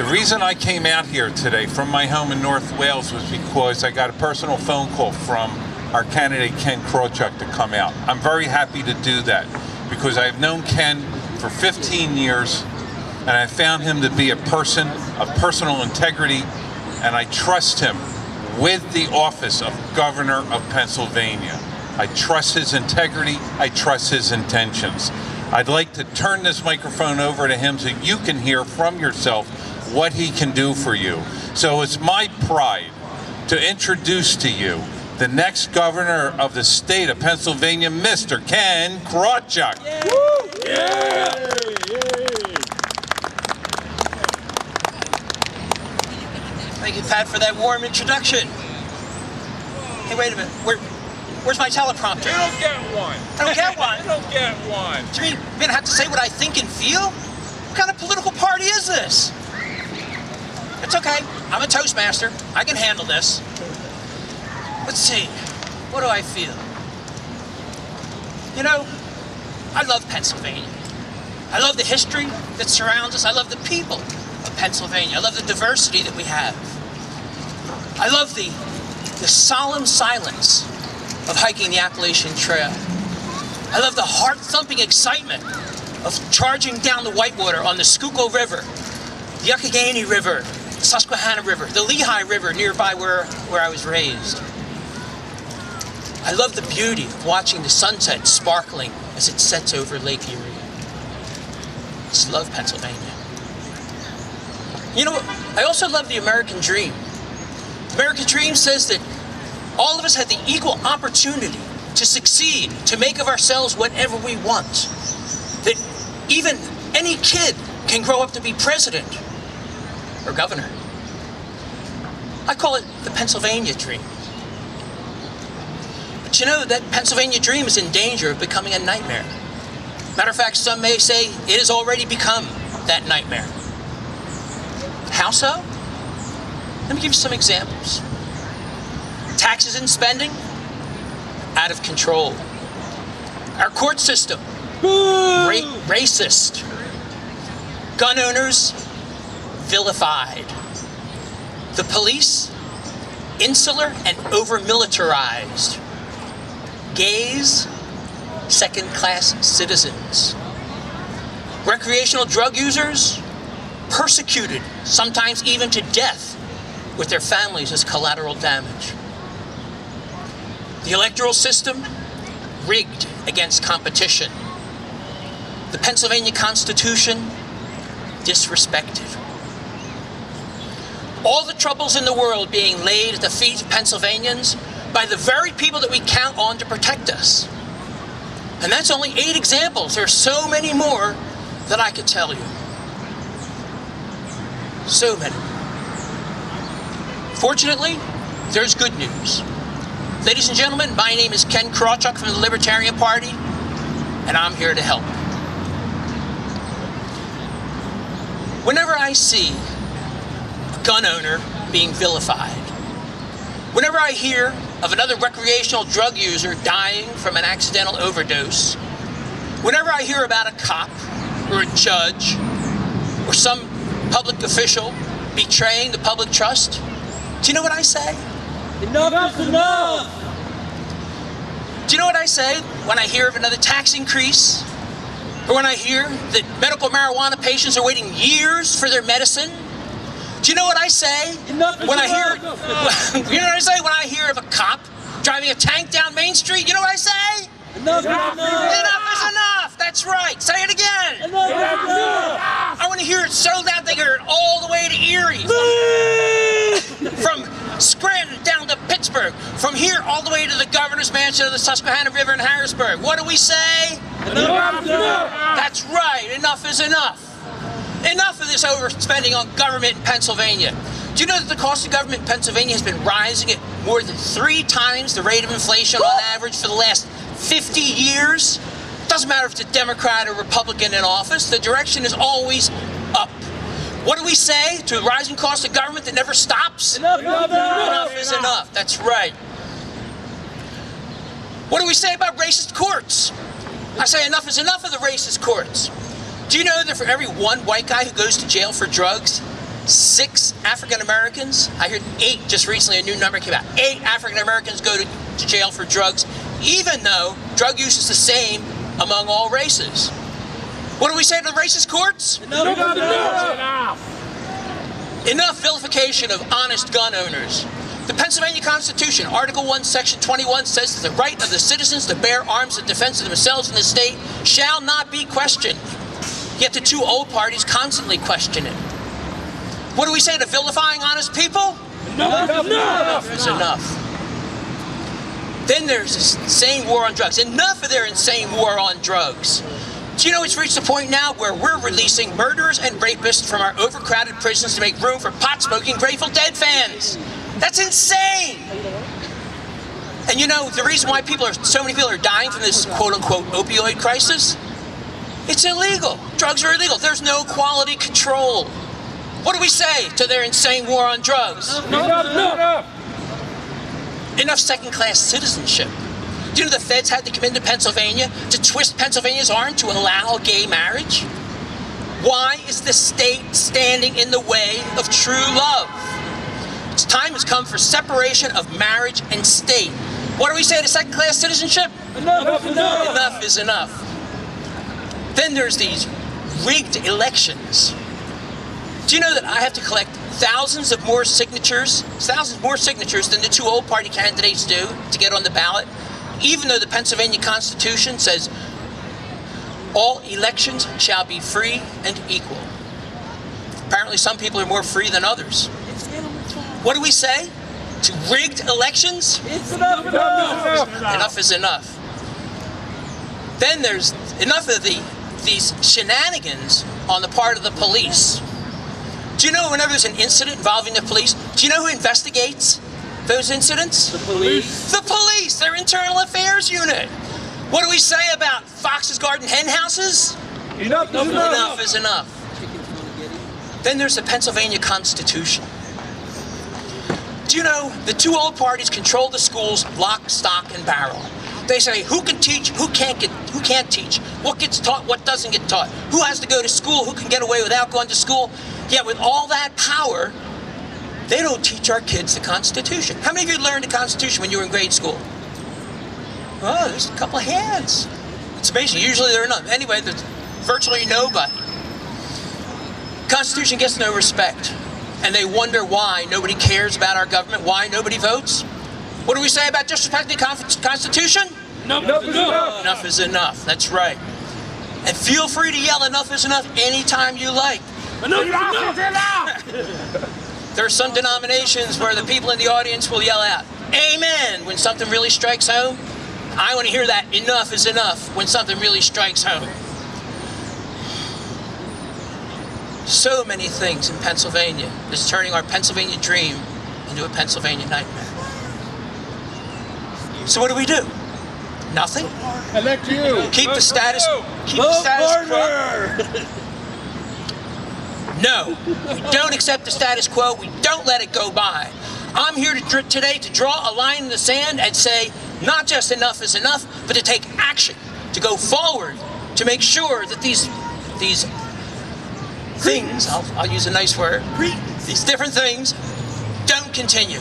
reason I came out here today from my home in North Wales was because I got a personal phone call from our candidate Ken Krawchuk to come out. I'm very happy to do that because I've known Ken for 15 years and I found him to be a person of personal integrity, and I trust him with the office of Governor of Pennsylvania. I trust his integrity, I trust his intentions. I'd like to turn this microphone over to him so you can hear from yourself what he can do for you. So it's my pride to introduce to you the next governor of the state of Pennsylvania, Mr. Ken Krawchuk. Yeah. Woo! Yeah. Thank you, Pat, for that warm introduction. Hey, wait a minute. Where's my teleprompter? You don't get one. I don't get one? You don't get one. Do you mean I'm gonna have to say what I think and feel? What kind of political party is this? It's okay. I'm a Toastmaster. I can handle this. Let's see. What do I feel? You know, I love Pennsylvania. I love the history that surrounds us. I love the people of Pennsylvania. I love the diversity that we have. I love the solemn silence of hiking the Appalachian Trail. I love the heart-thumping excitement of charging down the Whitewater on the Schuylkill River, the Youghiogheny River, the Susquehanna River, the Lehigh River nearby where I was raised. I love the beauty of watching the sunset sparkling as it sets over Lake Erie. I just love Pennsylvania. You know what? I also love the American dream. The American dream says that all of us have the equal opportunity to succeed, to make of ourselves whatever we want. That even any kid can grow up to be president or governor. I call it the Pennsylvania dream. But you know, that Pennsylvania dream is in danger of becoming a nightmare. Matter of fact, some may say it has already become that nightmare. How so? Let me give you some examples. Taxes and spending, out of control. Our court system, racist. Gun owners, vilified. The police, insular and over-militarized. Gays, second-class citizens. Recreational drug users, persecuted, sometimes even to death, with their families as collateral damage. The electoral system, rigged against competition. The Pennsylvania Constitution, disrespected. All the troubles in the world being laid at the feet of Pennsylvanians by the very people that we count on to protect us. And that's only 8 examples. There are so many more that I could tell you. So many. Fortunately, there's good news. Ladies and gentlemen, my name is Ken Krawchuk from the Libertarian Party, and I'm here to help. Whenever I see a gun owner being vilified, whenever I hear of another recreational drug user dying from an accidental overdose, whenever I hear about a cop or a judge or some public official betraying the public trust, do you know what I say? Enough is enough! Do you know what I say when I hear of another tax increase? Or when I hear that medical marijuana patients are waiting years for their medicine? Do you know what I say when I hear? You know what I say when I hear of a cop driving a tank down Main Street? You know what I say? Enough is enough! Enough is enough! That's right. Say it again. Enough is enough! I want to hear it so loud they hear it all the way to Erie. From Scranton down to Pittsburgh. From here all the way to the governor's mansion of the Susquehanna River in Harrisburg. What do we say? Enough is enough! That's right. Enough is enough. Enough of this overspending on government in Pennsylvania. Do you know that the cost of government in Pennsylvania has been rising at more than 3 times the rate of inflation on average for the last 50 years? Doesn't matter if it's a Democrat or Republican in office, the direction is always up. What do we say to the rising cost of government that never stops? Enough is enough! Enough is enough. That's right. What do we say about racist courts? I say enough is enough of the racist courts. Do you know that for every 1 white guy who goes to jail for drugs, 6 African Americans, I heard 8 just recently, a new number came out. 8 African Americans go to jail for drugs, even though drug use is the same among all races. What do we say to the racist courts? Enough. Enough vilification of honest gun owners. The Pennsylvania Constitution, Article 1, Section 21 says that the right of the citizens to bear arms in defense of themselves and the state shall not be questioned. Yet the two old parties constantly question it. What do we say to vilifying honest people? Enough. It's enough. Then there's this insane war on drugs. Enough of their insane war on drugs. Do you know it's reached a point now where we're releasing murderers and rapists from our overcrowded prisons to make room for pot-smoking Grateful Dead fans? That's insane! And you know, the reason why so many people are dying from this quote-unquote opioid crisis? It's illegal. Drugs are illegal. There's no quality control. What do we say to their insane war on drugs? Enough second-class citizenship. Do you know the feds had to come into Pennsylvania to twist Pennsylvania's arm to allow gay marriage? Why is the state standing in the way of true love? Its time has come for separation of marriage and state. What do we say to second-class citizenship? Enough. Enough is enough. Then there's these rigged elections. Do you know that I have to collect thousands more signatures than the two old party candidates do to get on the ballot, even though the Pennsylvania Constitution says all elections shall be free and equal. Apparently some people are more free than others. What do we say to rigged elections? It's enough. Enough is enough. Then there's enough of these shenanigans on the part of the police. Do you know whenever there's an incident involving the police, do you know who investigates those incidents? The police. The police, their internal affairs unit. What do we say about Fox's Garden hen houses? Enough. Enough is enough. Then there's the Pennsylvania Constitution. Do you know the two old parties control the schools lock, stock, and barrel? They say who can teach, who can't teach, what gets taught, what doesn't get taught, who has to go to school, who can get away without going to school. Yet with all that power, they don't teach our kids the Constitution. How many of you learned the Constitution when you were in grade school? Oh, there's a couple of hands. It's amazing. Usually there are none. Anyway, there's virtually nobody. Constitution gets no respect. And they wonder why nobody cares about our government, why nobody votes. What do we say about disrespecting the Constitution? Enough is enough. That's right. And feel free to yell enough is enough anytime you like. Enough is enough. There are some denominations where the people in the audience will yell out, amen, when something really strikes home. I want to hear that enough is enough when something really strikes home. So many things in Pennsylvania is turning our Pennsylvania dream into a Pennsylvania nightmare. So what do we do? Nothing? Elect you. Keep the status quo? No, we don't accept the status quo. We don't let it go by. I'm here today to draw a line in the sand and say, not just enough is enough, but to take action, to go forward, to make sure that these things, I'll use a nice word, these different things don't continue.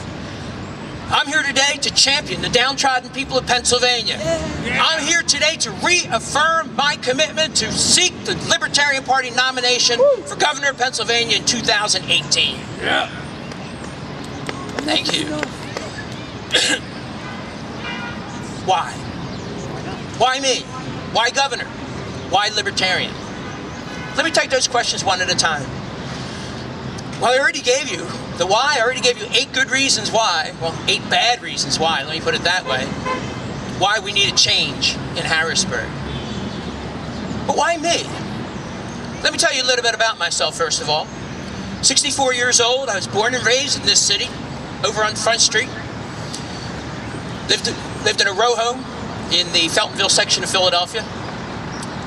I'm here today to champion the downtrodden people of Pennsylvania. I'm here today to reaffirm my commitment to seek the Libertarian Party nomination for governor of Pennsylvania in 2018. Yeah. Thank you. Why? Why me? Why governor? Why Libertarian? Let me take those questions one at a time. Well, I already gave you the why. I already gave you 8 good reasons why. Well, 8 bad reasons why. Let me put it that way. Why we need a change in Harrisburg. But why me? Let me tell you a little bit about myself, first of all. 64 years old. I was born and raised in this city, over on Front Street. Lived in a row home in the Feltonville section of Philadelphia.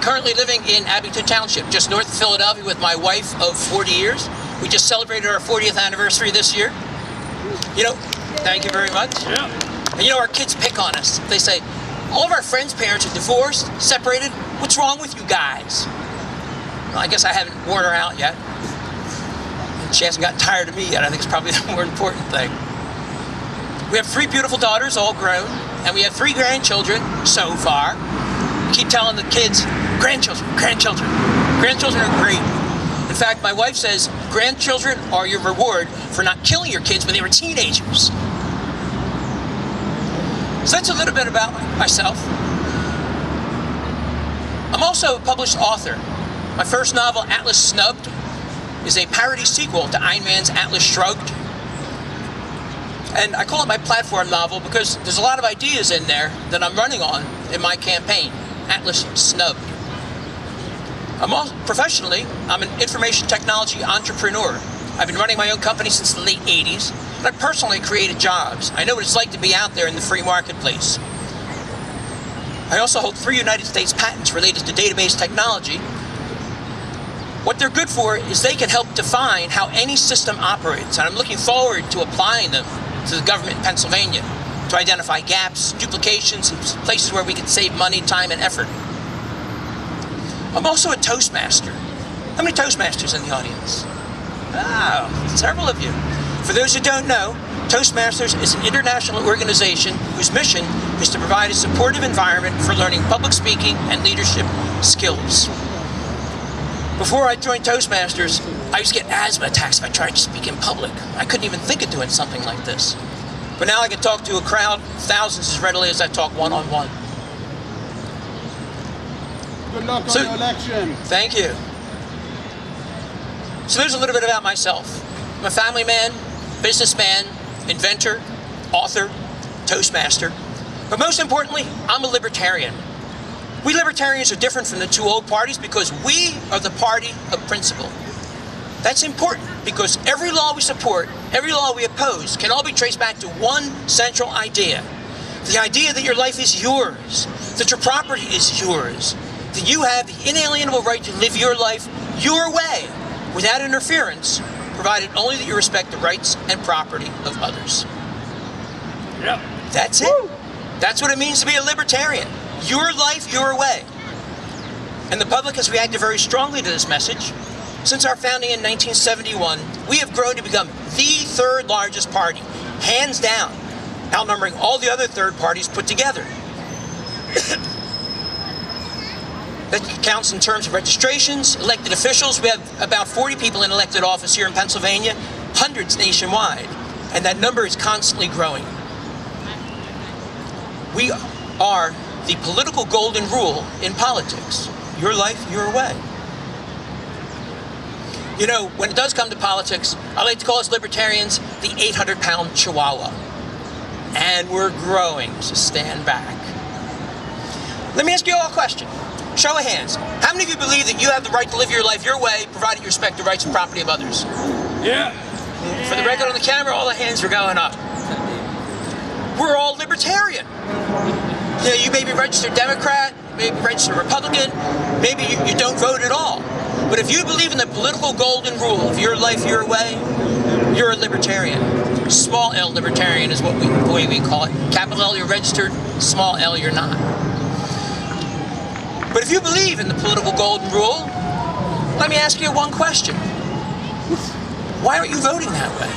Currently living in Abington Township, just north of Philadelphia, with my wife of 40 years. We just celebrated our 40th anniversary this year. You know, thank you very much. Yeah. And you know, our kids pick on us. They say, all of our friends' parents are divorced, separated. What's wrong with you guys? Well, I guess I haven't worn her out yet. She hasn't gotten tired of me yet. I think it's probably the more important thing. We have 3 beautiful daughters, all grown, and we have 3 grandchildren so far. Keep telling the kids, grandchildren, grandchildren. Grandchildren are great. In fact, my wife says grandchildren are your reward for not killing your kids when they were teenagers. So that's a little bit about myself. I'm also a published author. My first novel, Atlas Snubbed, is a parody sequel to Ayn Rand's Atlas Shrugged. And I call it my platform novel because there's a lot of ideas in there that I'm running on in my campaign, Atlas Snubbed. Professionally, I'm an information technology entrepreneur. I've been running my own company since the late 80s, and I personally created jobs. I know what it's like to be out there in the free marketplace. I also hold 3 United States patents related to database technology. What they're good for is they can help define how any system operates, and I'm looking forward to applying them to the government in Pennsylvania to identify gaps, duplications, and places where we can save money, time, and effort. I'm also a Toastmaster. How many Toastmasters in the audience? Oh, several of you. For those who don't know, Toastmasters is an international organization whose mission is to provide a supportive environment for learning public speaking and leadership skills. Before I joined Toastmasters, I used to get asthma attacks if I tried to speak in public. I couldn't even think of doing something like this. But now I can talk to a crowd of thousands as readily as I talk one-on-one. Good luck on your election. Thank you. So there's a little bit about myself. I'm a family man, businessman, inventor, author, Toastmaster. But most importantly, I'm a libertarian. We libertarians are different from the 2 old parties because we are the party of principle. That's important because every law we support, every law we oppose, can all be traced back to one central idea. The idea that your life is yours, that your property is yours, that you have the inalienable right to live your life your way without interference, provided only that you respect the rights and property of others. Yep. That's it. Woo. That's what it means to be a libertarian. Your life, your way. And the public has reacted very strongly to this message. Since our founding in 1971, we have grown to become the 3rd largest party, hands down, outnumbering all the other 3rd parties put together. That counts in terms of registrations, elected officials. We have about 40 people in elected office here in Pennsylvania, hundreds nationwide, and that number is constantly growing. We are the political golden rule in politics. Your life, your way. You know, when it does come to politics, I like to call us libertarians the 800-pound chihuahua. And we're growing, so stand back. Let me ask you all a question. Show of hands. How many of you believe that you have the right to live your life your way, provided you respect the rights and property of others? Yeah. For the record on the camera, all the hands are going up. We're all libertarian. You know, you may be registered Democrat, maybe registered Republican, maybe you don't vote at all. But if you believe in the political golden rule of your life your way, you're a libertarian. Small L libertarian is the way we call it. Capital L, you're registered. Small L, you're not. But if you believe in the political golden rule, let me ask you one question. Why aren't you voting that way?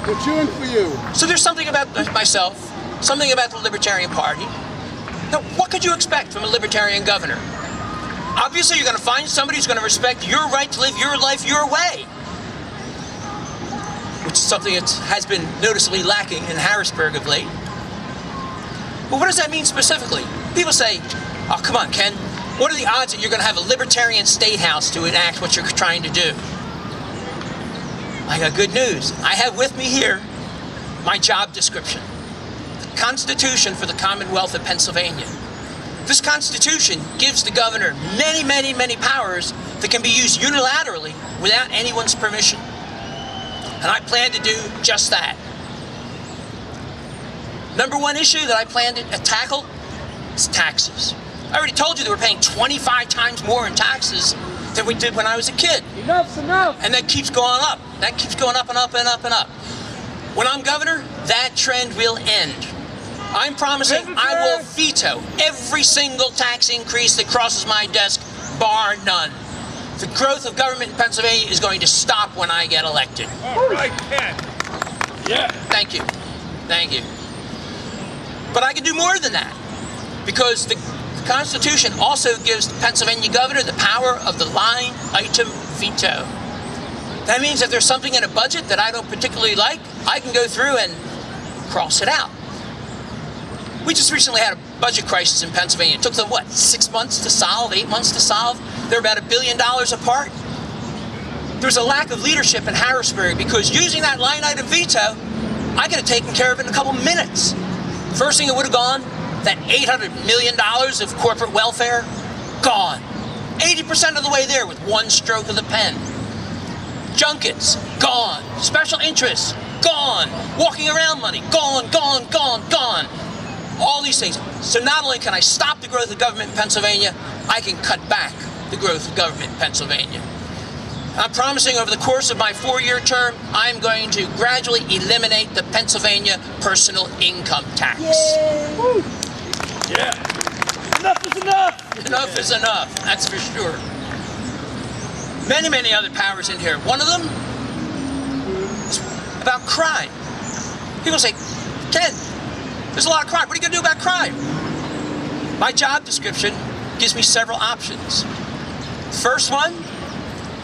We're cheering for you. So there's something about myself, something about the Libertarian Party. Now, what could you expect from a Libertarian governor? Obviously, you're going to find somebody who's going to respect your right to live your life your way, which is something that has been noticeably lacking in Harrisburg of late. But what does that mean specifically? People say, oh, come on, Ken, what are the odds that you're going to have a Libertarian state house to enact what you're trying to do? I got good news. I have with me here my job description. The Constitution for the Commonwealth of Pennsylvania. This Constitution gives the governor many, many, many powers that can be used unilaterally without anyone's permission. And I plan to do just that. Number one issue that I plan to tackle is taxes. I already told you that we're paying 25 times more in taxes than we did when I was a kid. Enough's enough. And that keeps going up. That keeps going up and up and up and up. When I'm governor, that trend will end. I'm promising I will veto every single tax increase that crosses my desk, bar none. The growth of government in Pennsylvania is going to stop when I get elected. All right, Ken. Yeah. Thank you. Thank you. But I can do more than that, because the Constitution also gives the Pennsylvania governor the power of the line item veto. That means if there's something in a budget that I don't particularly like, I can go through and cross it out. We just recently had a budget crisis in Pennsylvania. It took them, what, 6 months to solve, 8 months to solve? They're about $1 billion apart. There's a lack of leadership in Harrisburg, because using that line item veto, I could have taken care of it in a couple minutes. First thing it would have gone, that $800 million of corporate welfare, gone. 80% of the way there with one stroke of the pen. Junkets, gone. Special interests, gone. Walking around money, gone, gone, gone, gone. All these things. So not only can I stop the growth of government in Pennsylvania, I can cut back the growth of government in Pennsylvania. I'm promising over the course of my 4-year term, I'm going to gradually eliminate the Pennsylvania personal income tax. Yeah. Enough is enough. Enough is enough, that's for sure. Many, many other powers in here. One of them is about crime. People say, Ken, there's a lot of crime. What are you going to do about crime? My job description gives me several options. First one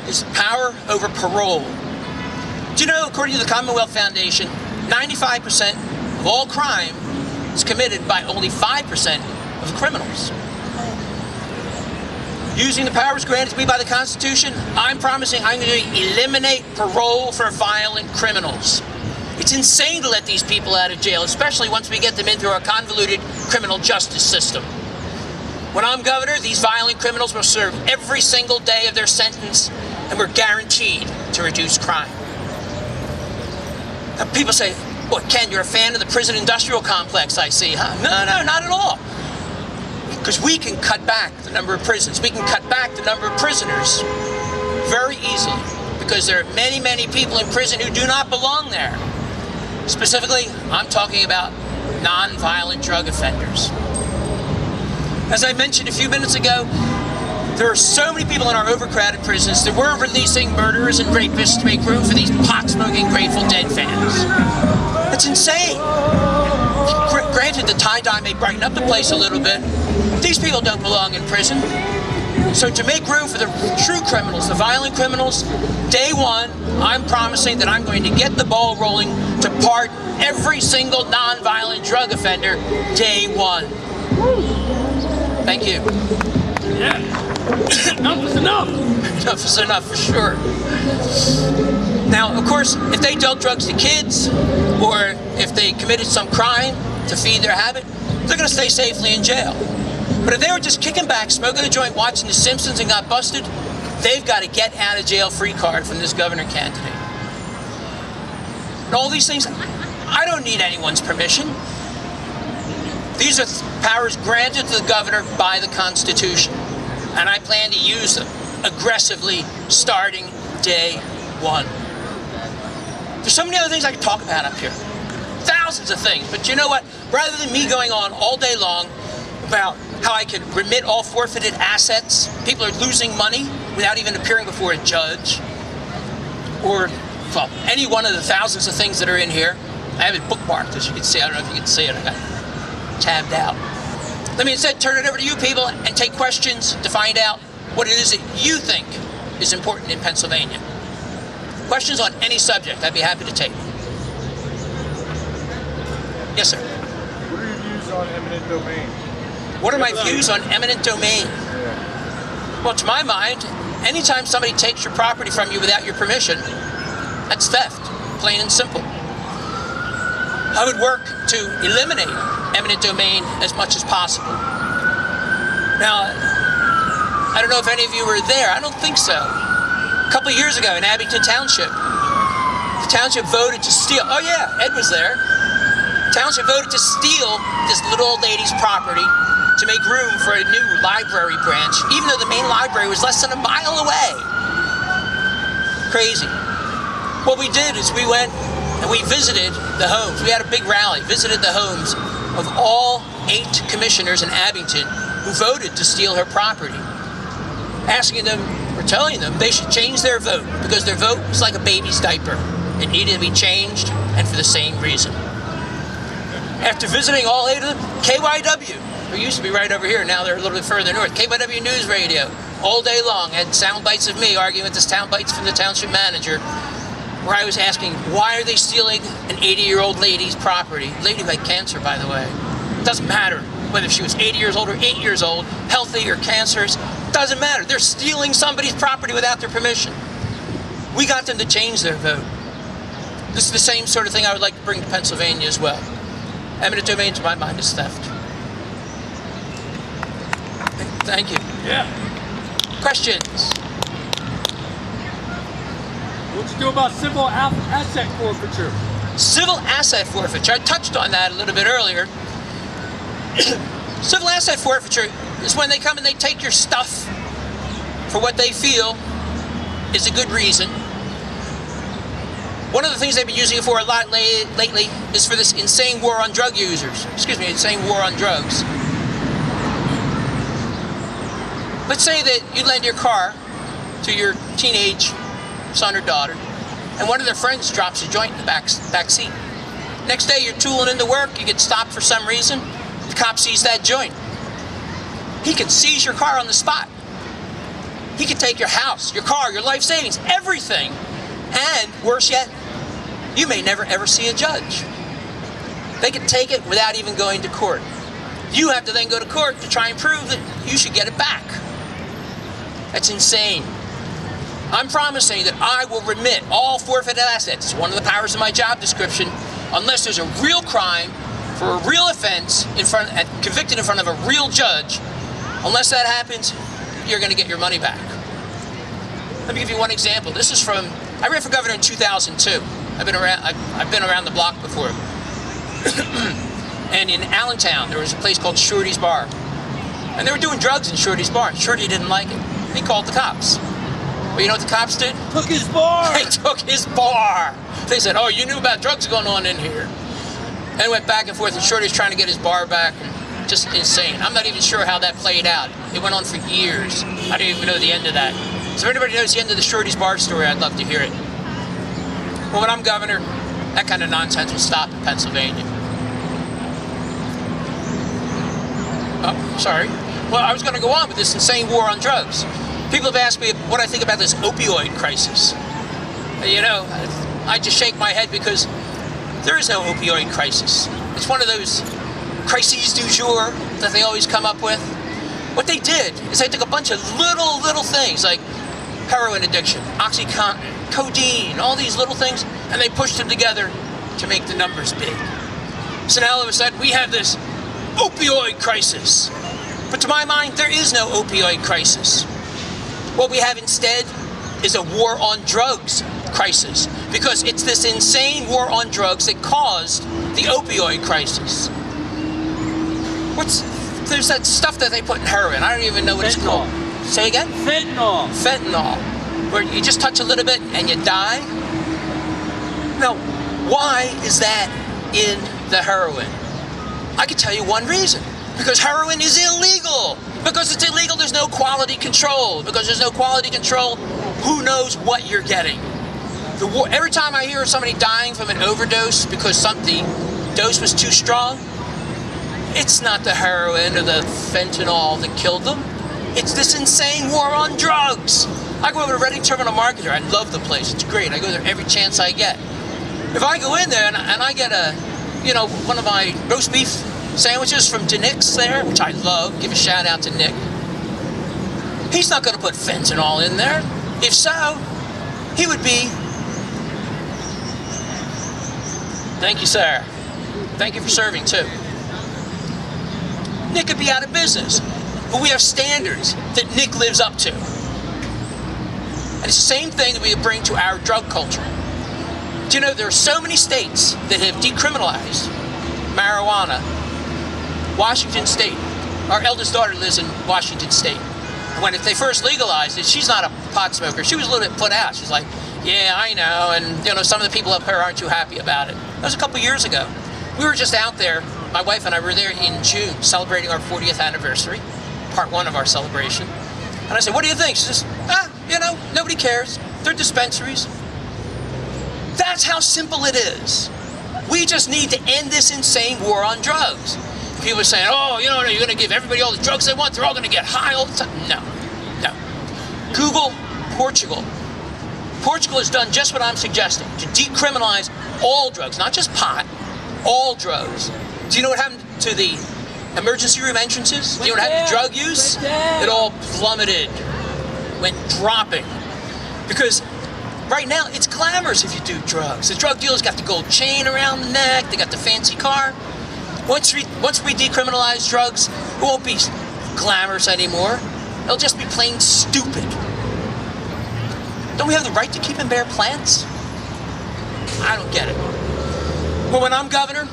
is power over parole. Do you know, according to the Commonwealth Foundation, 95% of all crime is committed by only 5% of the criminals. Using the powers granted to me by the Constitution, I'm promising I'm going to eliminate parole for violent criminals. It's insane to let these people out of jail, especially once we get them in through our convoluted criminal justice system. When I'm governor, these violent criminals will serve every single day of their sentence, and we're guaranteed to reduce crime. Now, people say, well, Ken, you're a fan of the prison industrial complex, I see, huh? No, not at all. Because we can cut back the number of prisons. We can cut back the number of prisoners very easily, because there are many, many people in prison who do not belong there. Specifically, I'm talking about non-violent drug offenders. As I mentioned a few minutes ago, there are so many people in our overcrowded prisons that we're releasing murderers and rapists to make room for these pot-smoking Grateful Dead fans. That's insane. Granted, the tie-dye may brighten up the place a little bit. These people don't belong in prison. So to make room for the true criminals, the violent criminals, day one, I'm promising that I'm going to get the ball rolling to pardon every single non-violent drug offender day one. Thank you. Yeah. Enough is enough. Enough is enough, for sure. Now, of course, if they dealt drugs to kids, or if they committed some crime to feed their habit, they're going to stay safely in jail. But if they were just kicking back, smoking a joint, watching The Simpsons and got busted, they've got a get out of jail free card from this governor candidate. And all these things, I don't need anyone's permission. These are powers granted to the governor by the Constitution, and I plan to use them aggressively starting day one. There's so many other things I could talk about up here. Thousands of things, but you know what? Rather than me going on all day long about how I could remit all forfeited assets, people are losing money without even appearing before a judge, or, well, any one of the thousands of things that are in here. I have it bookmarked, as you can see. I don't know if you can see it. I got it tabbed out. Let me instead turn it over to you people and take questions to find out what it is that you think is important in Pennsylvania. Questions on any subject, I'd be happy to take. Yes, sir. What are your views on eminent domain? What are my views on eminent domain? Yeah. Well, to my mind, anytime somebody takes your property from you without your permission, that's theft, plain and simple. I would work to eliminate eminent domain as much as possible. Now, I don't know if any of you were there. I don't think so. A couple of years ago in Abington Township, the township voted to steal. Oh yeah, Ed was there. The township voted to steal this little old lady's property to make room for a new library branch, even though the main library was less than a mile away. Crazy. What we did is we went and we visited the homes. We had a big rally, visited the homes of all 8 commissioners in Abington who voted to steal her property, asking them, or telling them they should change their vote because their vote was like a baby's diaper. It needed to be changed, and for the same reason. After visiting all 8 of them, KYW, who used to be right over here, now they're a little bit further north, KYW News Radio, all day long, had sound bites of me arguing with the sound bites from the township manager, where I was asking, why are they stealing an 80-year-old lady's property? Lady who had cancer, by the way. It doesn't matter whether she was 80 years old or 8 years old, healthy or cancerous. Doesn't matter. They're stealing somebody's property without their permission. We got them to change their vote. This is the same sort of thing I would like to bring to Pennsylvania as well. Eminent domain, to my mind, is theft. Thank you. Yeah. Questions? What you do about civil asset forfeiture? Civil asset forfeiture. I touched on that a little bit earlier. Civil asset forfeiture is when they come and they take your stuff for what they feel is a good reason. One of the things they've been using it for a lot lately is for this insane war on drug users. Excuse me, insane war on drugs. Let's say that you lend your car to your teenage son or daughter, and one of their friends drops a joint in the back seat. Next day, you're tooling into work, you get stopped for some reason, the cop sees that joint. He can seize your car on the spot. He can take your house, your car, your life savings, everything. And worse yet, you may never ever see a judge. They can take it without even going to court. You have to then go to court to try and prove that you should get it back. That's insane. I'm promising that I will remit all forfeited assets. It's one of the powers of my job description, unless there's a real crime for a real offense convicted in front of a real judge. Unless that happens, you're going to get your money back. Let me give you one example. This is from, I ran for governor in 2002. I've been around the block before. And in Allentown, there was a place called Shorty's Bar. And they were doing drugs in Shorty's Bar. Shorty didn't like it. He called the cops. Well, you know what the cops did? Took his bar! They took his bar! They said, oh, you knew about drugs going on in here. And it went back and forth, and Shorty's trying to get his bar back. Just insane. I'm not even sure how that played out. It went on for years. I don't even know the end of that. So if anybody knows the end of the Shorty's Bar story, I'd love to hear it. Well, when I'm governor, that kind of nonsense will stop in Pennsylvania. Oh, sorry. Well, I was going to go on with this insane war on drugs. People have asked me what I think about this opioid crisis. You know, I just shake my head because there is no opioid crisis. It's one of those crises du jour that they always come up with. What they did is they took a bunch of little things like heroin addiction, OxyContin, codeine, all these little things, and they pushed them together to make the numbers big. So now all of a sudden we have this opioid crisis. But to my mind, there is no opioid crisis. What we have instead is a war on drugs crisis, because it's this insane war on drugs that caused the opioid crisis. There's that stuff that they put in heroin. I don't even know what it's called. Say again? Fentanyl. Fentanyl. Where you just touch a little bit and you die? Now, why is that in the heroin? I can tell you one reason. Because heroin is illegal. Because it's illegal, there's no quality control. Because there's no quality control, who knows what you're getting? Every time I hear somebody dying from an overdose because the dose was too strong, it's not the heroin or the fentanyl that killed them. It's this insane war on drugs. I go over to Reading Terminal Market here. I love the place. It's great. I go there every chance I get. If I go in there and I get one of my roast beef sandwiches from Nick's there, which I love, give a shout out to Nick. He's not going to put fentanyl in there. If so, he would be. Thank you, sir. Thank you for serving too. Nick could be out of business, but we have standards that Nick lives up to. And it's the same thing that we bring to our drug culture. Do you know there are so many states that have decriminalized marijuana? Washington State. Our eldest daughter lives in Washington State. If they first legalized it, she's not a pot smoker. She was a little bit put out. She's like, yeah, I know, and some of the people up here aren't too happy about it. That was a couple years ago. We were just out there, my wife and I were there in June, celebrating our 40th anniversary, part one of our celebration. And I said, what do you think? She says, You know, nobody cares. They're dispensaries. That's how simple it is. We just need to end this insane war on drugs. People are saying, oh, you know, you're going to give everybody all the drugs they want. They're all going to get high all the time. No, no. Google Portugal. Portugal has done just what I'm suggesting, to decriminalize all drugs, not just pot, all drugs. Do you know what happened to the emergency room entrances? Do you know what happened to drug use? It all plummeted, went dropping. Because right now, it's glamorous if you do drugs. The drug dealers got the gold chain around the neck, they got the fancy car. Once we decriminalize drugs, it won't be glamorous anymore. It'll just be plain stupid. Don't we have the right to keep and bear plants? I don't get it. Well, when I'm governor,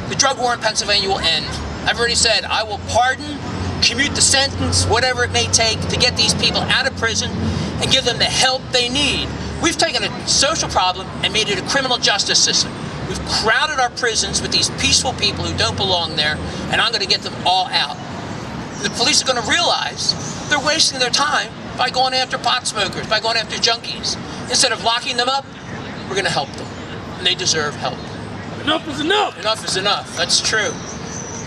the drug war in Pennsylvania will end. I've already said I will pardon, commute the sentence, whatever it may take, to get these people out of prison and give them the help they need. We've taken a social problem and made it a criminal justice system. We've crowded our prisons with these peaceful people who don't belong there, and I'm going to get them all out. The police are going to realize they're wasting their time by going after pot smokers, by going after junkies. Instead of locking them up, we're going to help them, and they deserve help. Enough is enough. Enough is enough. That's true.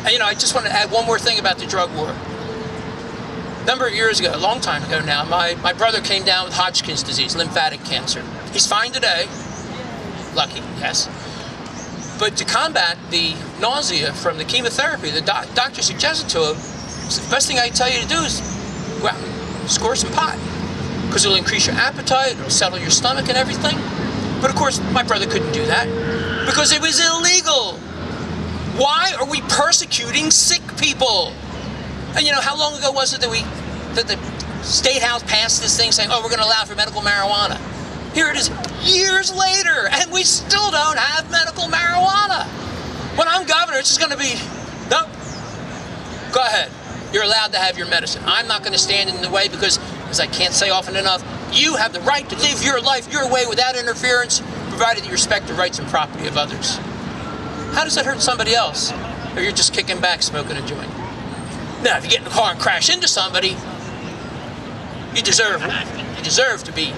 And you know, I just want to add one more thing about the drug war. A number of years ago, a long time ago now, my brother came down with Hodgkin's disease, lymphatic cancer. He's fine today. Lucky, yes. But to combat the nausea from the chemotherapy, the doctor suggested to him, so the best thing I tell you to do is go out and score some pot. Because it'll increase your appetite, it'll settle your stomach and everything. But of course, my brother couldn't do that because it was illegal. Why are we persecuting sick people? And you know, how long ago was it that the State House passed this thing saying, oh, we're going to allow for medical marijuana? Here it is years later, and we still don't have medical marijuana. When I'm governor, it's just going to be, nope, go ahead. You're allowed to have your medicine. I'm not going to stand in the way because, as I can't say often enough, you have the right to live your life your way without interference, provided you respect the rights and property of others. How does that hurt somebody else? Or you're just kicking back smoking a joint? Now, if you get in the car and crash into somebody, you deserve to be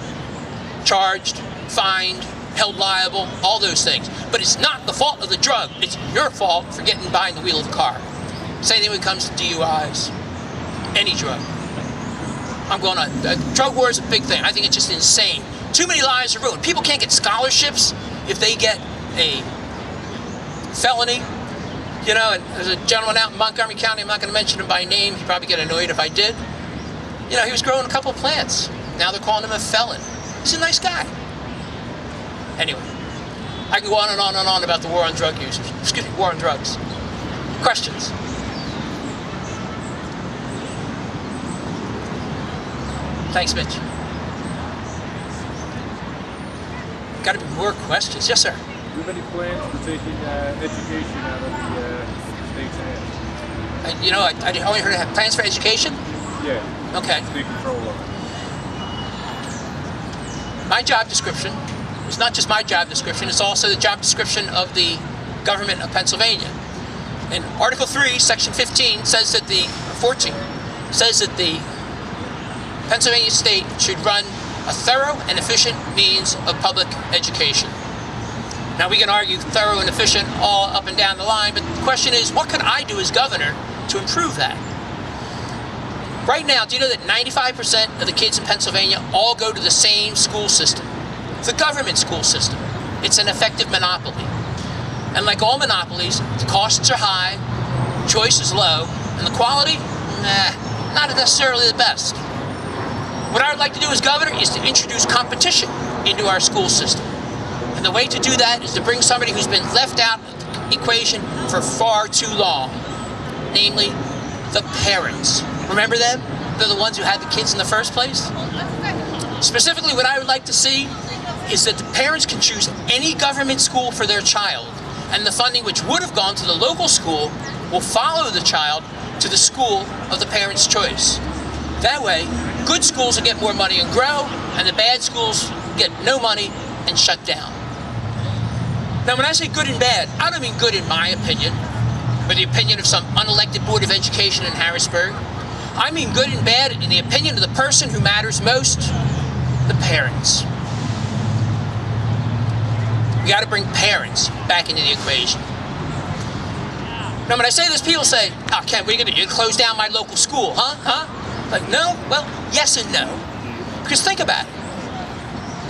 charged, fined, held liable, all those things. But it's not the fault of the drug. It's your fault for getting behind the wheel of the car. Same thing when it comes to DUIs. Any drug. I'm going on. Drug war is a big thing. I think it's just insane. Too many lives are ruined. People can't get scholarships if they get a felony. You know, and there's a gentleman out in Montgomery County, I'm not going to mention him by name, he'd probably get annoyed if I did. You know, he was growing a couple of plants. Now they're calling him a felon. He's a nice guy. Anyway, I can go on and on and on about the war on drug users. Excuse me, war on drugs. Questions? Thanks, Mitch. Got to be more questions. Yes, sir. Do you have any plans for taking education out of the state's hands? You know, I only heard of plans for education? Yeah. Okay. State control of it. My job description is not just my job description, it's also the job description of the government of Pennsylvania. And Article 3, Section 15 says that 14 says that the Pennsylvania state should run a thorough and efficient means of public education. Now we can argue thorough and efficient all up and down the line, but the question is, what could I do as governor to improve that? Right now, do you know that 95% of the kids in Pennsylvania all go to the same school system? The government school system. It's an effective monopoly. And like all monopolies, the costs are high, choice is low, and the quality, not necessarily the best. What I would like to do as governor is to introduce competition into our school system. And the way to do that is to bring somebody who's been left out of the equation for far too long, namely the parents. Remember them? They're the ones who had the kids in the first place. Specifically, what I would like to see is that the parents can choose any government school for their child, and the funding which would have gone to the local school will follow the child to the school of the parent's choice. That way, good schools will get more money and grow, and the bad schools get no money and shut down. Now, when I say good and bad, I don't mean good in my opinion, or the opinion of some unelected Board of Education in Harrisburg. I mean good and bad in the opinion of the person who matters most, the parents. We got to bring parents back into the equation. Now, when I say this, people say, "Oh, Ken, what are you going to do? Close down my local school, huh? Like, no? Well, yes and no. Because think about it.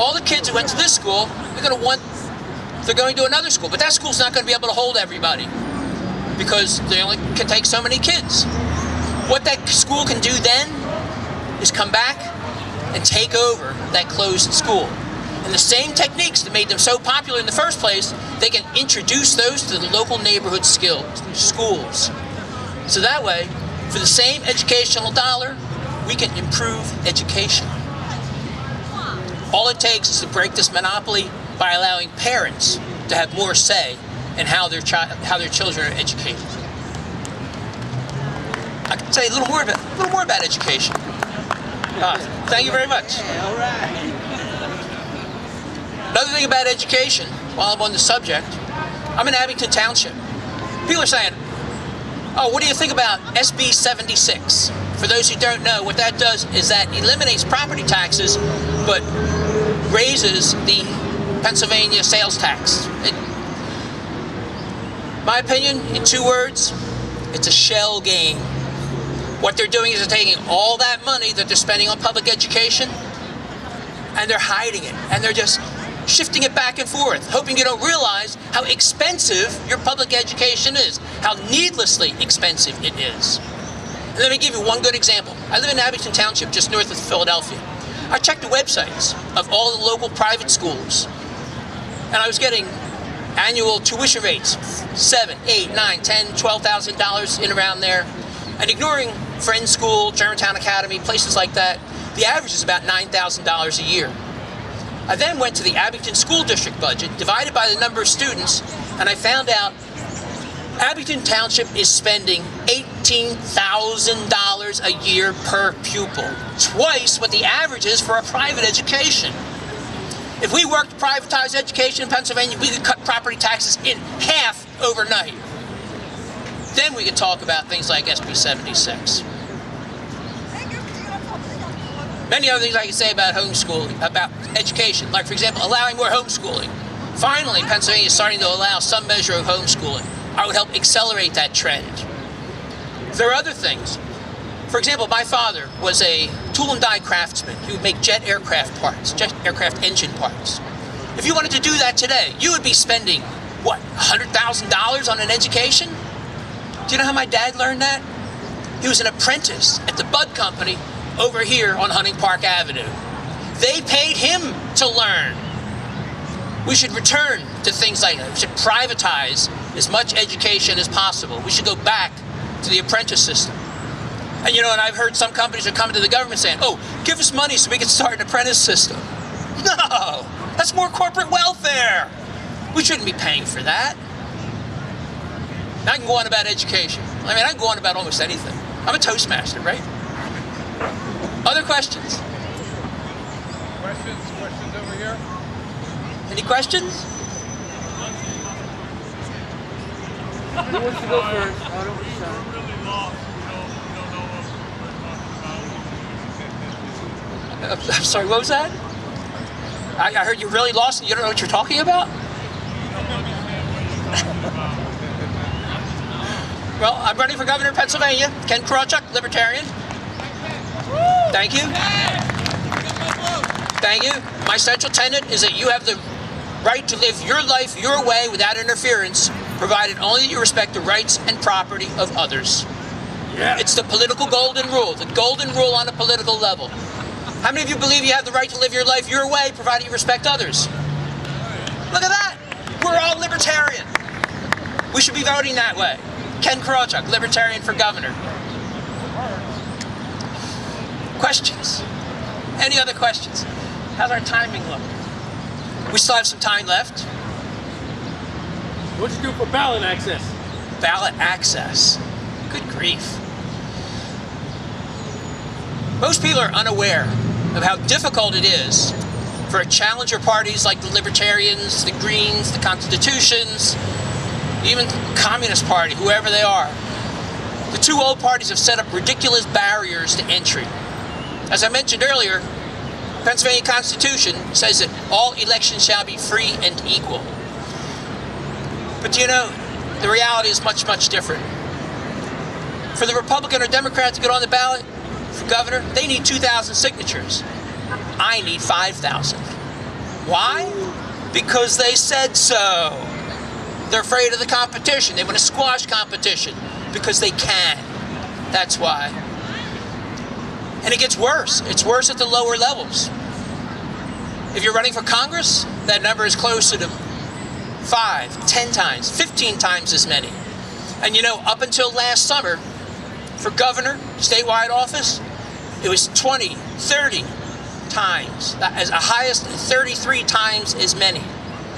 All the kids who went to this school, they're going to another school. But that school's not going to be able to hold everybody because they only can take so many kids. What that school can do then is come back and take over that closed school. And the same techniques that made them so popular in the first place, they can introduce those to the local neighborhood schools. So that way, for the same educational dollar, we can improve education. All it takes is to break this monopoly by allowing parents to have more say in how their children are educated. I can say a little more about education. Thank you very much. All right. Another thing about education, while I'm on the subject, I'm in Abington Township. People are saying, "Oh, what do you think about SB 76? For those who don't know, what that does is that eliminates property taxes, but raises the Pennsylvania sales tax. My opinion, in 2 words, it's a shell game. What they're doing is they're taking all that money that they're spending on public education, and they're hiding it, and they're just shifting it back and forth, hoping you don't realize how expensive your public education is, how needlessly expensive it is. And let me give you one good example. I live in Abington Township, just north of Philadelphia. I checked the websites of all the local private schools, and I was getting annual tuition rates, $7,000, $8,000, $9,000, $10,000, $12,000 in around there. And ignoring Friends School, Germantown Academy, places like that, the average is about $9,000 a year. I then went to the Abington School District budget, divided by the number of students, and I found out Abington Township is spending $18,000 a year per pupil, twice what the average is for a private education. If we worked to privatize education in Pennsylvania, we could cut property taxes in half overnight. Then we could talk about things like SB 76. Many other things I can say about homeschooling, about education, like, for example, allowing more homeschooling. Finally, Pennsylvania is starting to allow some measure of homeschooling. I would help accelerate that trend. There are other things. For example, my father was a tool and die craftsman. He would make jet aircraft parts, jet aircraft engine parts. If you wanted to do that today, you would be spending, what, $100,000 on an education? Do you know how my dad learned that? He was an apprentice at the Bud Company over here on Hunting Park Avenue. They paid him to learn. We should return to things like that. We should privatize as much education as possible. We should go back to the apprentice system. And you know, and I've heard some companies are coming to the government saying, "Oh, give us money so we can start an apprentice system." No, that's more corporate welfare. We shouldn't be paying for that. Now I can go on about education. I mean, I can go on about almost anything. I'm a Toastmaster, right? Other questions? Questions over here? Any questions? Who wants to go first? I don't decide. I'm sorry, what was that? I heard you're really lost and you don't know what you're talking about? Well, I'm running for governor of Pennsylvania. Ken Krawchuk, Libertarian. Thank you. Thank you. My central tenet is that you have the right to live your life your way without interference, provided only that you respect the rights and property of others. Yeah. It's the political golden rule on a political level. How many of you believe you have the right to live your life your way, provided you respect others? Look at that. We're all libertarian. We should be voting that way. Ken Krawchuk, Libertarian for governor. Questions? Any other questions? How's our timing look? We still have some time left. What'd you do for ballot access? Ballot access. Good grief. Most people are unaware of how difficult it is for challenger parties like the Libertarians, the Greens, the Constitutions, even the Communist Party, whoever they are. The two old parties have set up ridiculous barriers to entry. As I mentioned earlier, Pennsylvania Constitution says that all elections shall be free and equal. But you know, the reality is much, much different. For the Republican or Democrat to get on the ballot for governor, they need 2,000 signatures. I need 5,000. Why? Because they said so. They're afraid of the competition. They want to squash competition because they can. That's why. And it gets worse. It's worse at the lower levels. If you're running for Congress, that number is closer to 5, 10 times, 15 times as many. And you know, up until last summer, for governor, statewide office, it was 20, 30 times, as highest 33 times as many.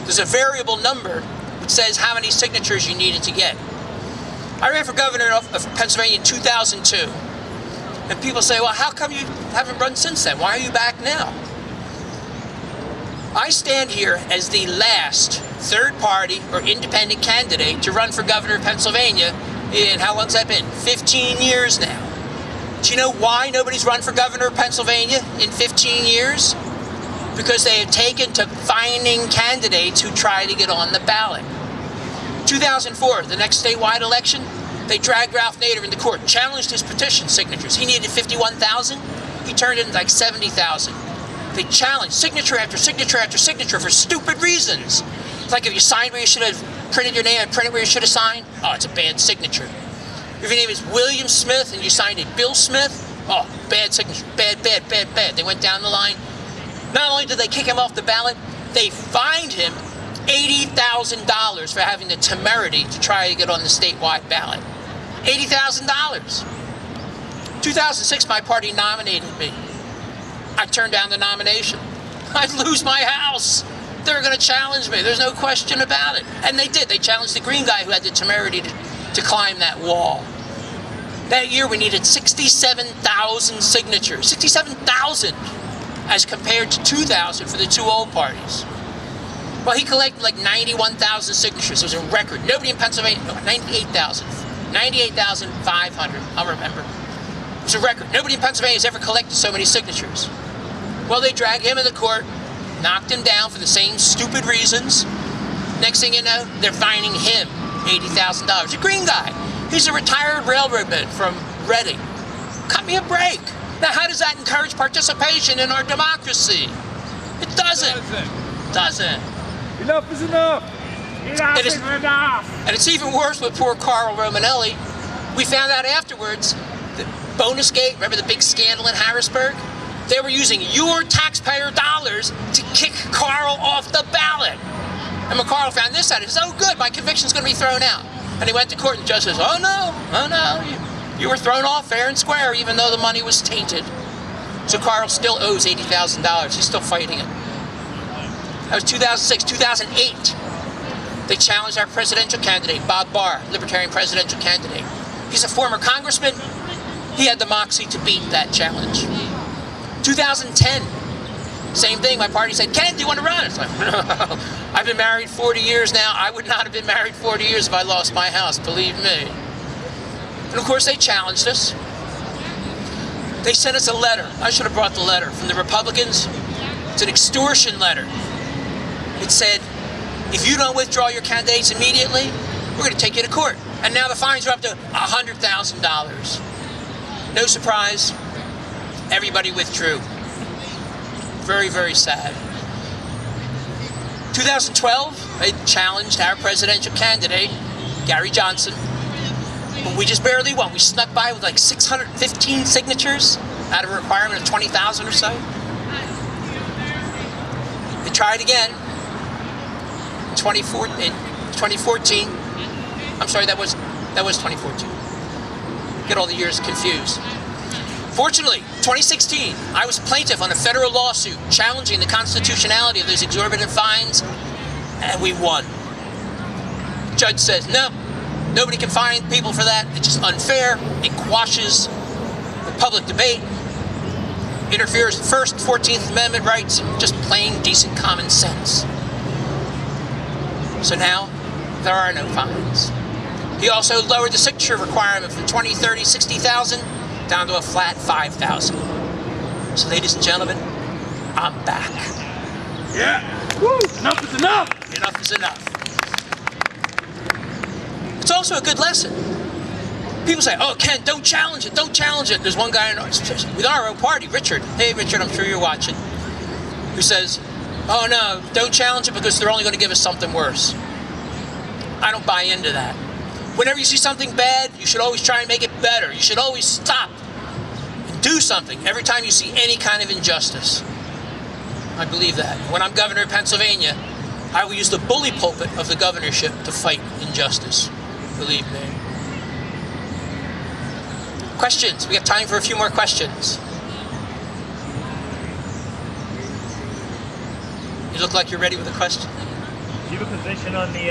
There's a variable number which says how many signatures you needed to get. I ran for governor of Pennsylvania in 2002. And people say, well, how come you haven't run since then? Why are you back now? I stand here as the last third-party or independent candidate to run for governor of Pennsylvania in, how long's that been? 15 years now. Do you know why nobody's run for governor of Pennsylvania in 15 years? Because they have taken to finding candidates who try to get on the ballot. 2004, the next statewide election, they dragged Ralph Nader into court, challenged his petition signatures. He needed 51,000. He turned in like 70,000. They challenged signature after signature after signature for stupid reasons. It's like if you signed where you should have printed your name and printed where you should have signed, oh, it's a bad signature. If your name is William Smith and you signed it Bill Smith, oh, bad signature, bad, bad, bad, bad. They went down the line. Not only did they kick him off the ballot, they fined him $80,000 for having the temerity to try to get on the statewide ballot. $80,000. 2006, my party nominated me. I turned down the nomination. I'd lose my house. They were going to challenge me. There's no question about it. And they did. They challenged the green guy who had the temerity to climb that wall. That year, we needed 67,000 signatures. 67,000 as compared to 2,000 for the two old parties. Well, he collected like 91,000 signatures. It was a record. Nobody in Pennsylvania, no, 98,000. 98,500, I'll remember. It was a record. Nobody in Pennsylvania has ever collected so many signatures. Well, they dragged him into court, knocked him down for the same stupid reasons. Next thing you know, they're fining him $80,000. A green guy. He's a retired railroadman from Reading. Cut me a break. Now, how does that encourage participation in our democracy? It doesn't. Doesn't. Enough is enough. Enough is enough. And it's even worse with poor Carl Romanelli. We found out afterwards that Bonusgate, remember the big scandal in Harrisburg? They were using your taxpayer dollars to kick Carl off the ballot. And when Carl found this out, he says, oh good, my conviction's going to be thrown out. And he went to court and the judge says, oh no, you were thrown off fair and square even though the money was tainted. So Carl still owes $80,000. He's still fighting it. That was 2006. 2008, they challenged our presidential candidate, Bob Barr, Libertarian presidential candidate. He's a former congressman. He had the moxie to beat that challenge. 2010, same thing. My party said, Ken, do you want to run? It's like, no. I've been married 40 years now. I would not have been married 40 years if I lost my house, believe me. And of course, they challenged us. They sent us a letter. I should have brought the letter from the Republicans. It's an extortion letter. It said, if you don't withdraw your candidates immediately, we're going to take you to court. And now the fines are up to $100,000. No surprise, everybody withdrew. Very, very sad. 2012, they challenged our presidential candidate, Gary Johnson. But we just barely won. We snuck by with like 615 signatures out of a requirement of 20,000 or so. They tried again. 2014. I'm sorry, that was 2014. Get all the years confused. Fortunately, 2016, I was a plaintiff on a federal lawsuit challenging the constitutionality of those exorbitant fines, and we won. The judge says, no, nobody can fine people for that. It's just unfair. It quashes the public debate, interferes with First, 14th Amendment rights, and just plain decent common sense. So now, there are no fines. He also lowered the signature requirement from 20, 30, 60,000 down to a flat 5,000. So ladies and gentlemen, I'm back. Yeah. Woo! Enough is enough. Enough is enough. It's also a good lesson. People say, oh, Ken, don't challenge it, don't challenge it. There's one guy with our own party, Richard. Hey, Richard, I'm sure you're watching. Who says, oh, no, don't challenge it because they're only going to give us something worse. I don't buy into that. Whenever you see something bad, you should always try and make it better. You should always stop and do something every time you see any kind of injustice. I believe that. When I'm governor of Pennsylvania, I will use the bully pulpit of the governorship to fight injustice. Believe me. Questions? We have time for a few more questions. You look like you're ready with a question. Do you have a position on the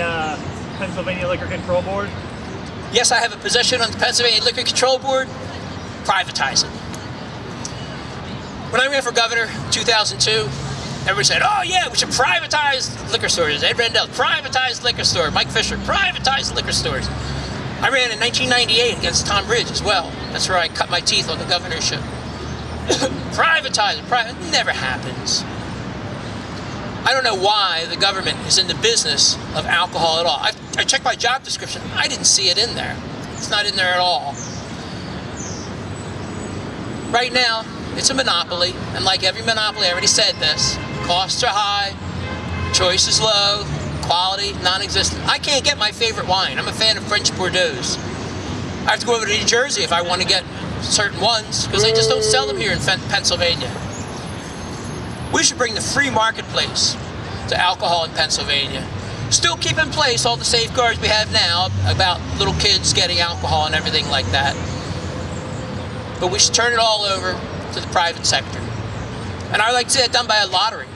Pennsylvania Liquor Control Board? Yes, I have a position on the Pennsylvania Liquor Control Board. Privatize it. When I ran for governor in 2002, everybody said, oh yeah, we should privatize liquor stores. Ed Rendell, privatize liquor store. Mike Fisher, privatize liquor stores. I ran in 1998 against Tom Ridge as well. That's where I cut my teeth on the governorship. Privatize it. It never happens. I don't know why the government is in the business of alcohol at all. I checked my job description. I didn't see it in there. It's not in there at all. Right now, it's a monopoly, and like every monopoly, I already said this, costs are high, choice is low, quality non-existent. I can't get my favorite wine. I'm a fan of French Bordeaux. I have to go over to New Jersey if I want to get certain ones, because they just don't sell them here in Pennsylvania. We should bring the free marketplace to alcohol in Pennsylvania. Still keep in place all the safeguards we have now about little kids getting alcohol and everything like that. But we should turn it all over to the private sector. And I would like to see that done by a lottery.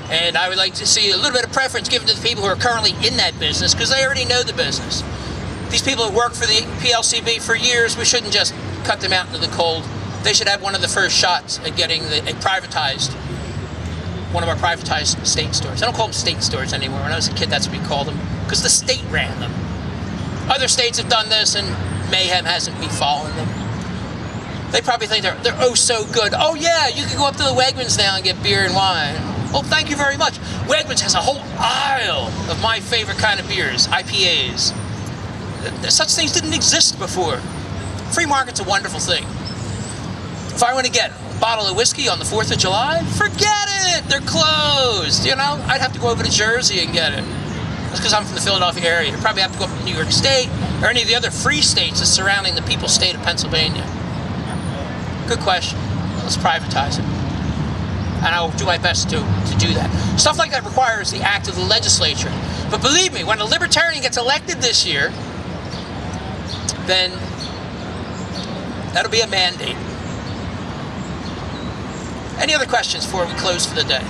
And I would like to see a little bit of preference given to the people who are currently in that business, because they already know the business. These people who work for the PLCB for years, we shouldn't just cut them out into the cold. They should have one of the first shots at getting one of our privatized state stores. I don't call them state stores anymore. When I was a kid, that's what we called them, because the state ran them. Other states have done this, and mayhem hasn't befallen them. They probably think they're oh so good. Oh yeah, you can go up to the Wegmans now and get beer and wine. Well, thank you very much. Wegmans has a whole aisle of my favorite kind of beers, IPAs. Such things didn't exist before. Free market's a wonderful thing. If I want to get a bottle of whiskey on the 4th of July, forget it, they're closed. You know, I'd have to go over to Jersey and get it. That's because I'm from the Philadelphia area. You'd probably have to go up to New York State or any of the other free states that's surrounding the people's state of Pennsylvania. Good question. Let's privatize it. And I'll do my best to do that. Stuff like that requires the act of the legislature. But believe me, when a Libertarian gets elected this year, then that'll be a mandate. Any other questions before we close for the day?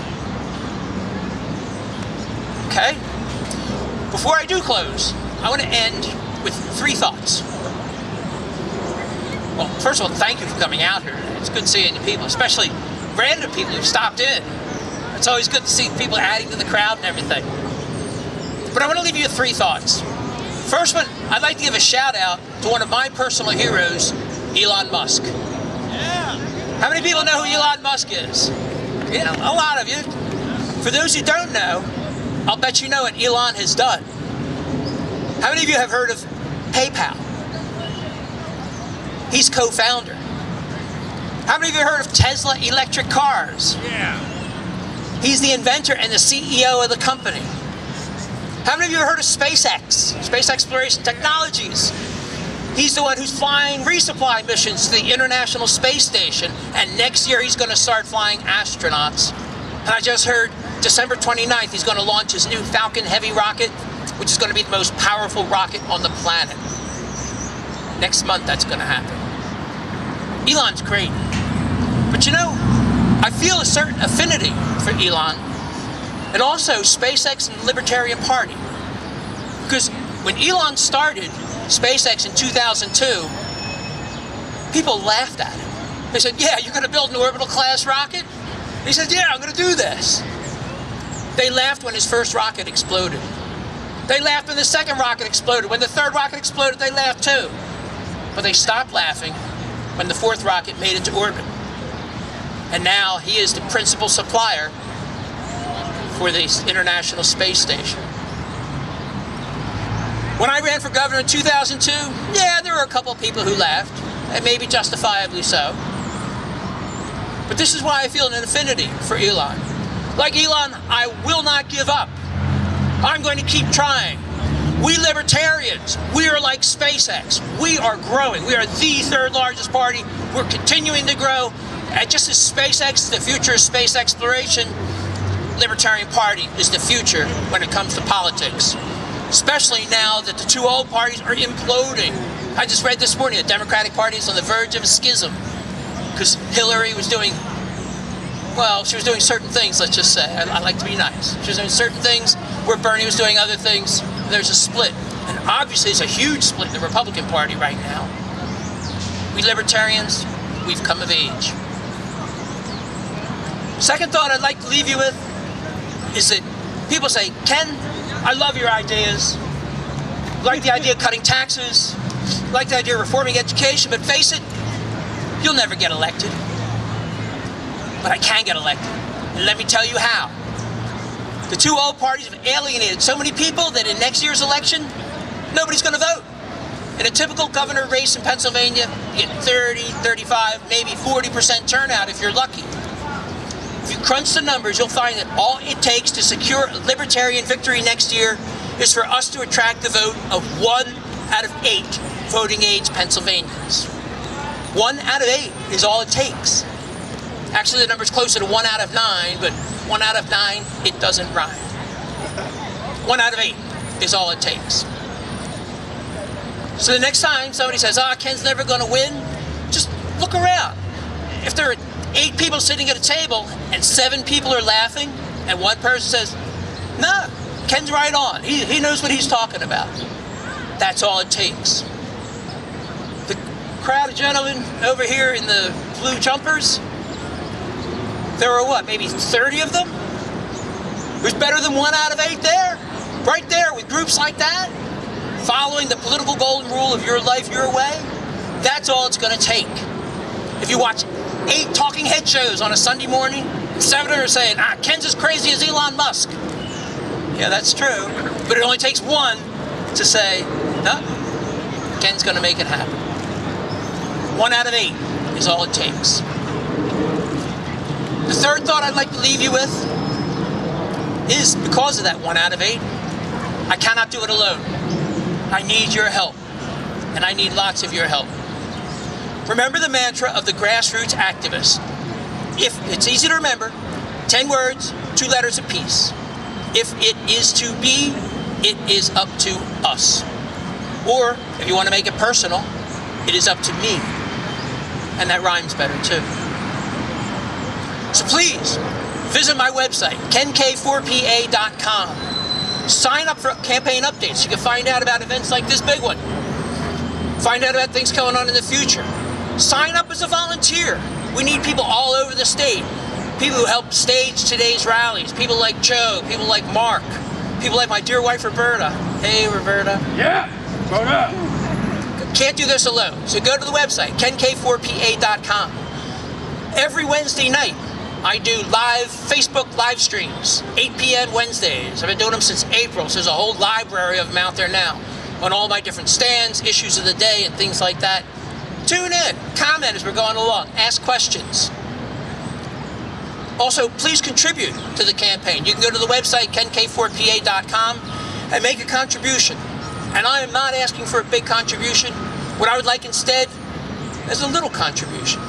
Okay. Before I do close, I want to end with 3 thoughts. Well, first of all, thank you for coming out here. It's good seeing you people, especially random people who stopped in. It's always good to see people adding to the crowd and everything. But I want to leave you with 3 thoughts. First one, I'd like to give a shout out to one of my personal heroes, Elon Musk. Yeah. How many people know who Elon Musk is? Yeah, a lot of you. For those who don't know, I'll bet you know what Elon has done. How many of you have heard of PayPal? He's co-founder. How many of you have heard of Tesla electric cars? Yeah. He's the inventor and the CEO of the company. How many of you have heard of SpaceX? Space Exploration Technologies. He's the one who's flying resupply missions to the International Space Station, and next year he's going to start flying astronauts. And I just heard December 29th he's going to launch his new Falcon Heavy rocket, which is going to be the most powerful rocket on the planet. Next month that's going to happen. Elon's great. But you know, I feel a certain affinity for Elon, and also SpaceX and the Libertarian Party. Because when Elon started SpaceX in 2002, people laughed at him. They said, yeah, you're going to build an orbital class rocket? He said, yeah, I'm going to do this. They laughed when his first rocket exploded. They laughed when the second rocket exploded. When the third rocket exploded, they laughed too. But they stopped laughing when the 4th rocket made it to orbit. And now he is the principal supplier for the International Space Station. When I ran for governor in 2002, yeah, there were a couple of people who laughed, and maybe justifiably so. But this is why I feel an affinity for Elon. Like Elon, I will not give up. I'm going to keep trying. We libertarians, we are like SpaceX. We are growing. We are the third largest party. We're continuing to grow. And just as SpaceX is the future of space exploration, Libertarian Party is the future when it comes to politics. Especially now that the two old parties are imploding. I just read this morning the Democratic Party is on the verge of a schism because Hillary was doing, well, she was doing certain things, let's just say. I like to be nice. She was doing certain things where Bernie was doing other things. There's a split. And obviously there's a huge split in the Republican Party right now. We libertarians, we've come of age. Second thought I'd like to leave you with is that people say, Ken, I love your ideas. I like the idea of cutting taxes. I like the idea of reforming education, but face it, you'll never get elected. But I can get elected. And let me tell you how. The two old parties have alienated so many people that in next year's election, nobody's going to vote. In a typical governor race in Pennsylvania, you get 30, 35, maybe 40% turnout if you're lucky. If you crunch the numbers, you'll find that all it takes to secure a libertarian victory next year is for us to attract the vote of 1 out of 8 voting age Pennsylvanians. 1 out of 8 is all it takes. Actually, the number's closer to 1 out of 9, but 1 out of 9, it doesn't rhyme. 1 out of 8 is all it takes. So the next time somebody says, Ken's never going to win, just look around. If there are 8 people sitting at a table and 7 people are laughing and one person says, no, Ken's right on. He knows what he's talking about. That's all it takes. The crowd of gentlemen over here in the blue jumpers, there are what, maybe 30 of them? Who's better than 1 out of 8 there? Right there with groups like that? Following the political golden rule of your life, your way? That's all it's going to take. If you watch 8 talking head shows on a Sunday morning, 7 are saying, Ken's as crazy as Elon Musk. Yeah, that's true. But it only takes 1 to say, no, Ken's going to make it happen. 1 out of 8 is all it takes. The third thought I'd like to leave you with is because of that 1 out of 8, I cannot do it alone. I need your help, and I need lots of your help. Remember the mantra of the grassroots activist. If it's easy to remember, 10 words, 2 letters apiece. If it is to be, it is up to us. Or, if you want to make it personal, it is up to me. And that rhymes better too. So please, visit my website, kenk4pa.com. Sign up for campaign updates. You can find out about events like this big one. Find out about things going on in the future. Sign up as a volunteer. We need people all over the state. People who help stage today's rallies. People like Joe, people like Mark, people like my dear wife, Roberta. Hey, Roberta. Yeah, Roberta. Can't do this alone. So go to the website, kenk4pa.com. Every Wednesday night, I do live Facebook live streams, 8 p.m. Wednesdays. I've been doing them since April, so there's a whole library of them out there now on all my different stands, issues of the day, and things like that. Tune in, comment as we're going along, ask questions. Also, please contribute to the campaign. You can go to the website, kenk4pa.com, and make a contribution. And I am not asking for a big contribution. What I would like instead is a little contribution,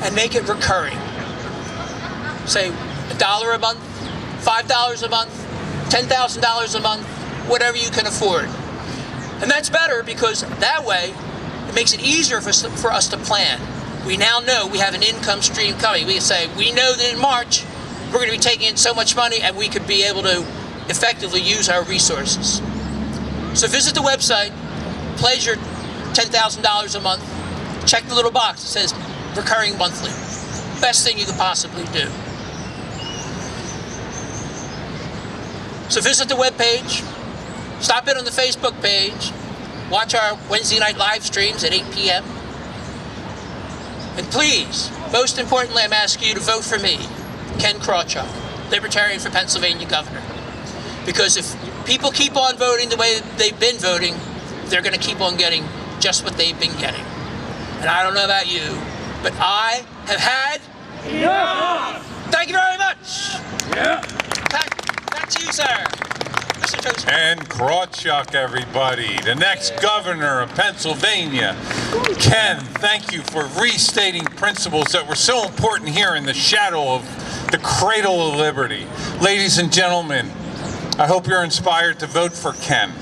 and make it recurring. Say $1 a month, $5 a month, $10,000 a month, whatever you can afford. And that's better because that way it makes it easier for us to plan. We now know we have an income stream coming. We can say, we know that in March we're going to be taking in so much money and we could be able to effectively use our resources. So visit the website, pledge your $10,000 a month, check the little box that says recurring monthly. Best thing you could possibly do. So visit the webpage, stop in on the Facebook page, watch our Wednesday night live streams at 8 p.m. And please, most importantly, I'm asking you to vote for me, Ken Krawchuk, Libertarian for Pennsylvania governor. Because if people keep on voting the way they've been voting, they're going to keep on getting just what they've been getting. And I don't know about you, but I have had enough. Thank you very much. Yeah. Back to you, sir. Mr. Toastmaster. And Krawchuk, everybody, the next governor of Pennsylvania. Ken, thank you for restating principles that were so important here in the shadow of the cradle of liberty. Ladies and gentlemen, I hope you're inspired to vote for Ken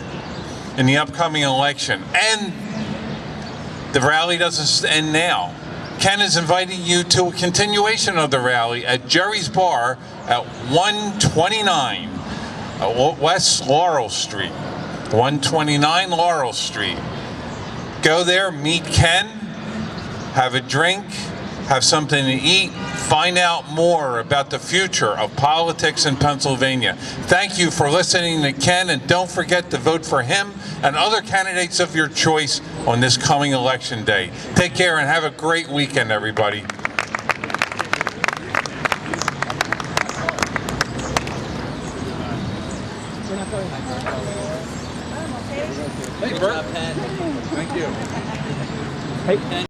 in the upcoming election. And the rally doesn't end now. Ken is inviting you to a continuation of the rally at Jerry's Bar at 129 West Laurel Street. 129 Laurel Street. Go there, meet Ken, have a drink, have something to eat, find out more about the future of politics in Pennsylvania. Thank you for listening to Ken, and don't forget to vote for him and other candidates of your choice on this coming election day. Take care and have a great weekend, everybody. Hey, Bert. Thank you.